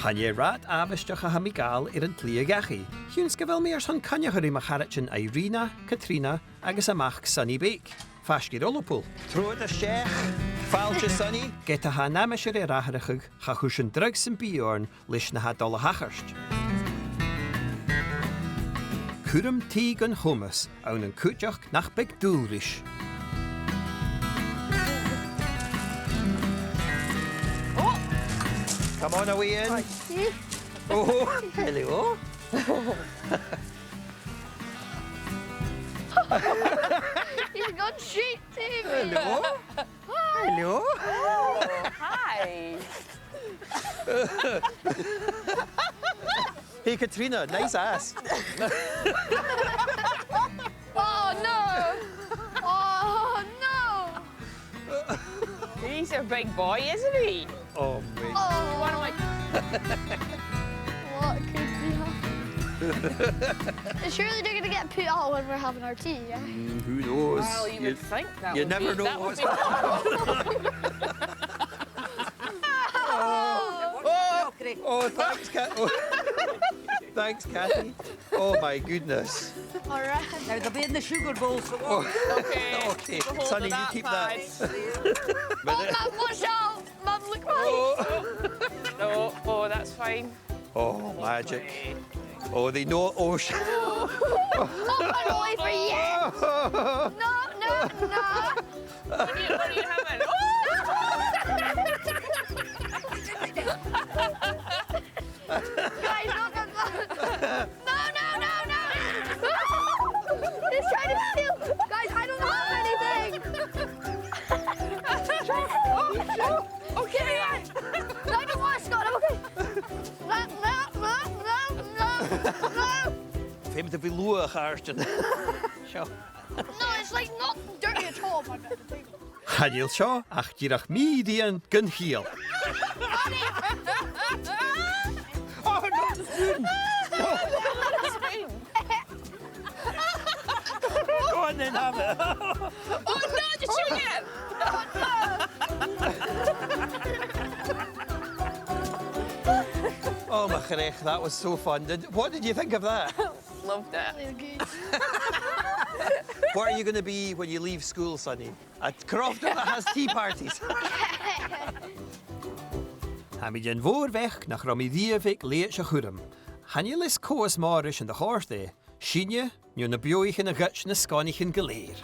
Hanne rat abisteach a hamigal an tlia gachi. Huns gyfel mears hon caniachari macharachin Irina, Katrina, agus amach Sunny Bake. Fasgid olopul. Troed y siech, faaltje Sunny. Get a ha namasher raharachig, cha chushin drugs yn biorn, lish na ha dolla hacharst. Kurum tig an hummus, aun an kutjach nach big doelrish. Come on away in. Hi. Oh, hello. He's gone straight to me. Hello. Hello. Oh, hi. Hey, Katrina, nice ass. Oh no! Oh no! He's a big boy, isn't he? Oh, mate. Oh, One of my... what could be happening? Surely they're gonna get put out when we're having our tea, yeah? Who knows? Well, you would think that You would never be, know that would what's be... Oh, thanks, Kat. Oh. Thanks, Kathy. Oh, my goodness. All right. Now they'll be in the sugar bowl, so Okay. Okay, Keep a hold Sonny, of you that keep pad. Oh, Mum, watch out! Mum, look right. No, oh, that's fine. Oh, magic. Oh, they know. Oh, shit. Not run away for you! No, no, no! What are you having? Guys, not that. No, no, no, no! He's trying to steal! Guys, I don't have anything! Okay, no, I don't want to, Scott, I'm okay. No, no, no, no, no! Fem de velour, Karsten. Zo. No, it's like not dirty at all, my bed. Hanil shaw, ach dirach median gun heel. Oh, not the spoon. It's fine. Go on then, have it. Oh, no, just chewing it! Oh, my gerecht, that was so fun. What did you think of that? Loved it. Really good. What are you going to be when you leave school, Sonny? A Croft that has tea parties. Hamidjan voorweg nach Romidievic leert je goedem. Hanil is koos marisch in de hoorste. Shinje, nu na bioich in a guts na skonich in geleer.